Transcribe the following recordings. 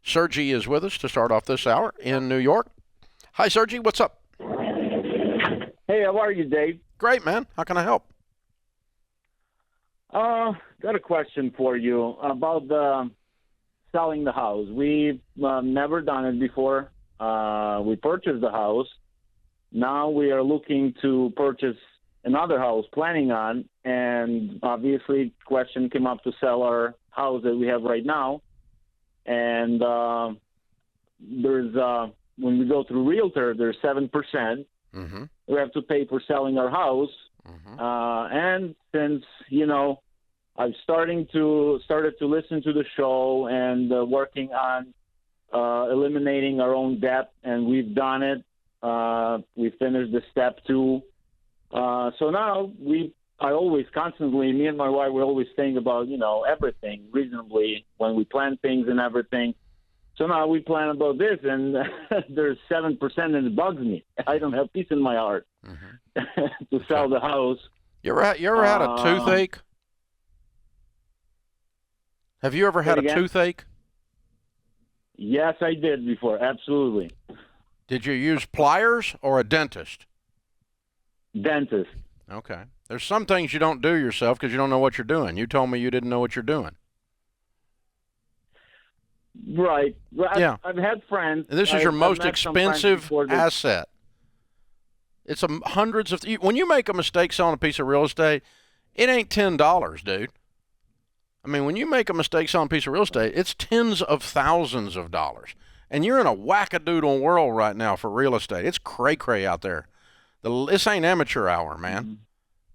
Sergi is with us to start off this hour in New York. Hi, Sergi. What's up? Hey, how are you, Dave? Great, man. How can I help? Got a question for you about selling the house. We've never done it before. We purchased the house. Now we are looking to purchase another house, planning on, and obviously question came up to sell our house that we have right now. And there's when we go through Realtor, there's 7%. Mm-hmm. We have to pay for selling our house. Mm-hmm. And since, I've started to listen to the show and working on eliminating our own debt, and we've done it. We finished the step 2. So now me and my wife, we always think about, everything reasonably when we plan things and everything. So now we plan about this, and there's 7%, and it bugs me. I don't have peace in my heart to sell the house. You ever had a toothache? Have you ever had a toothache? Yes, I did before. Absolutely. Did you use pliers or a dentist? Dentist. Okay. There's some things you don't do yourself because you don't know what you're doing. You told me you didn't know what you're doing. Right. Yeah. I've had friends. This is your most expensive asset. It's hundreds of. When you make a mistake selling a piece of real estate, it ain't $10, dude. I mean, when you make a mistake selling a piece of real estate, it's tens of thousands of dollars. And you're in a wackadoodle world right now for real estate. It's cray-cray out there. This ain't amateur hour, man. Mm-hmm.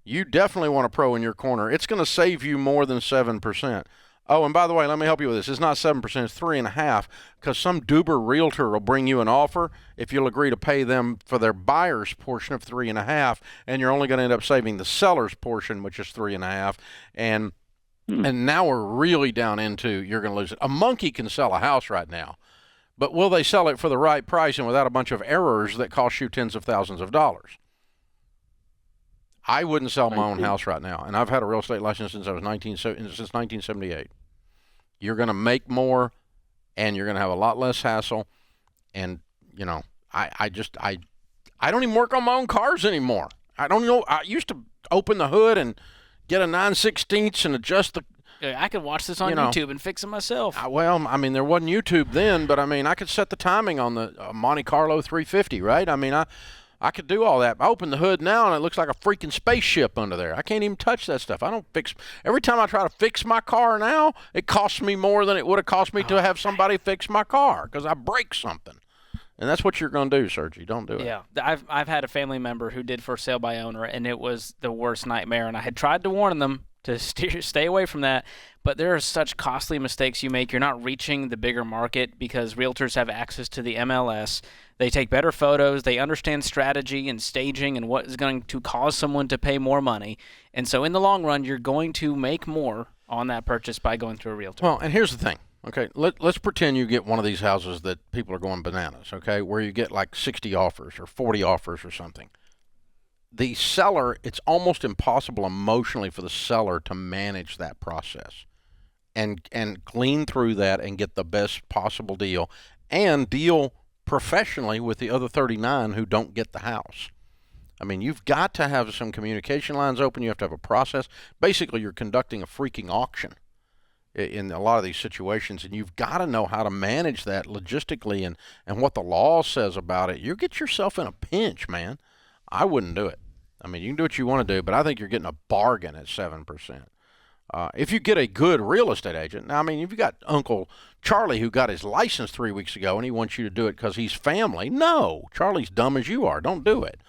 You definitely want a pro in your corner. It's going to save you more than 7%. Oh, and by the way, let me help you with this. It's not 7%, it's 3.5%, because some Duber realtor will bring you an offer if you'll agree to pay them for their buyer's portion of 3.5%, and you're only going to end up saving the seller's portion, which is 3.5%. And now we're really down into you're going to lose it. A monkey can sell a house right now, but will they sell it for the right price and without a bunch of errors that cost you tens of thousands of dollars? I wouldn't sell my own house right now, and I've had a real estate license since 1978. You're going to make more, and you're going to have a lot less hassle. And I don't even work on my own cars anymore. I don't know. I used to open the hood and get a 9/16 and adjust the. I could watch this on YouTube and fix it myself. There wasn't YouTube then, but I could set the timing on the Monte Carlo 350, right? I could do all that. I open the hood now, and it looks like a freaking spaceship under there. I can't even touch that stuff. Every time I try to fix my car now, it costs me more than it would have cost me to have somebody fix my car because I break something. And that's what you're going to do, Sergi. Don't do it. Yeah. I've had a family member who did for sale by owner, and it was the worst nightmare. And I had tried to warn them to stay away from that. But there are such costly mistakes you make. You're not reaching the bigger market because realtors have access to the MLS. They take better photos. They understand strategy and staging and what is going to cause someone to pay more money. And so in the long run, you're going to make more on that purchase by going through a realtor. Well, and here's the thing. Okay, let's pretend you get one of these houses that people are going bananas, okay, where you get like 60 offers or 40 offers or something. The seller, it's almost impossible emotionally for the seller to manage that process and clean through that and get the best possible deal and deal professionally with the other 39 who don't get the house. You've got to have some communication lines open. You have to have a process. Basically, you're conducting a freaking auction in a lot of these situations, and you've got to know how to manage that logistically and what the law says about it. You get yourself in a pinch, man. I wouldn't do it. You can do what you want to do, but I think you're getting a bargain at 7%. If you get a good real estate agent, now, if you got Uncle Charlie who got his license 3 weeks ago and he wants you to do it because he's family, no, Charlie's dumb as you are. Don't do it.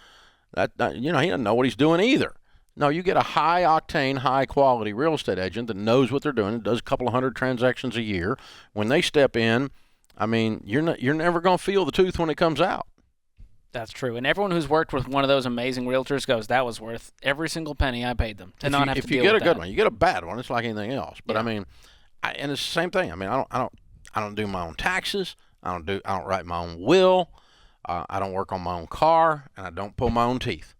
He doesn't know what he's doing either. No, you get a high-octane, high-quality real estate agent that knows what they're doing and does a couple of hundred transactions a year. When they step in, you're never going to feel the tooth when it comes out. That's true. And everyone who's worked with one of those amazing realtors goes, that was worth every single penny I paid them to not have to deal with that. If you get a good one, you get a bad one, it's like anything else. But and it's the same thing. I don't do my own taxes. I don't write my own will. I don't work on my own car, and I don't pull my own teeth.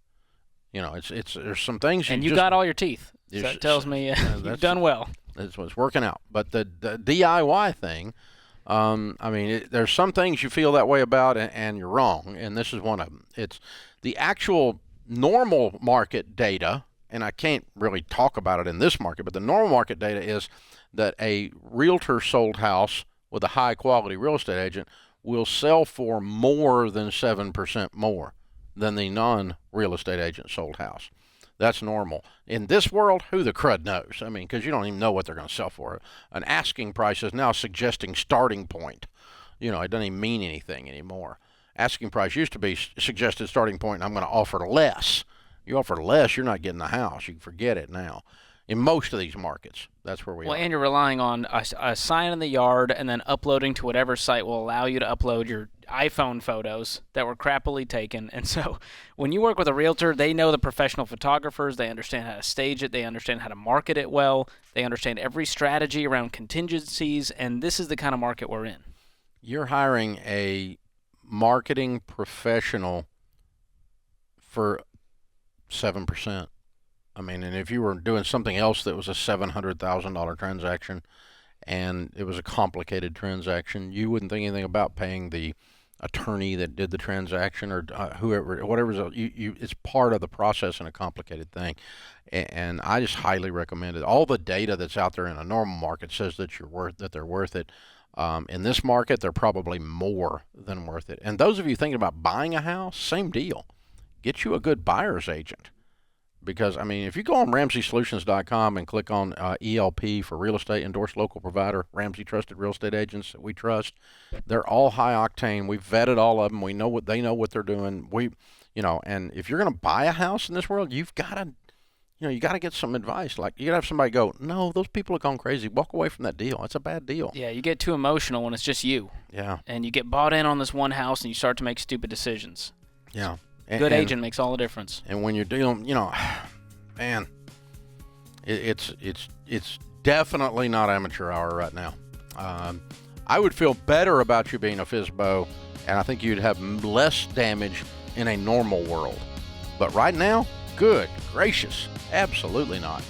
There's some things. And you got all your teeth. So that tells me you've done well. It's working out. But the DIY thing, I mean, there's some things you feel that way about, and you're wrong, and this is one of them. It's the actual normal market data, and I can't really talk about it in this market, but the normal market data is that a realtor sold house with a high quality real estate agent will sell for more than 7% more than the non real estate agent sold house. That's normal. In this world, who the crud knows? I mean, because you don't even know what they're going to sell for. An asking price is now suggesting starting point. It doesn't even mean anything anymore. Asking price used to be suggested starting point, and I'm going to offer less. You offer less, you're not getting the house. You can forget it now. In most of these markets, that's where we are. Well, and you're relying on a sign in the yard and then uploading to whatever site will allow you to upload your iPhone photos that were crappily taken. And so when you work with a realtor, they know the professional photographers. They understand how to stage it. They understand how to market it well. They understand every strategy around contingencies. And this is the kind of market we're in. You're hiring a marketing professional for 7%. I mean, and if you were doing something else that was a $700,000 transaction and it was a complicated transaction, you wouldn't think anything about paying the attorney that did the transaction or whoever, whatever. It's part of the process in a complicated thing. And I just highly recommend it. All the data that's out there in a normal market says that they're worth it. In this market, they're probably more than worth it. And those of you thinking about buying a house, same deal. Get you a good buyer's agent. Because, I mean, if you go on RamseySolutions.com and click on ELP for real estate, endorsed local provider, Ramsey Trusted Real Estate Agents that we trust, they're all high octane. We've vetted all of them. We know what they know what they're doing. And if you're going to buy a house in this world, you've got to, you got to get some advice. Like, you got to have somebody go, no, those people have gone crazy. Walk away from that deal. It's a bad deal. Yeah, you get too emotional when it's just you. Yeah. And you get bought in on this one house and you start to make stupid decisions. Yeah. Good agent makes all the difference. And when you're dealing, man, it's definitely not amateur hour right now. I would feel better about you being a FISBO, and I think you'd have less damage in a normal world. But right now, good gracious, absolutely not.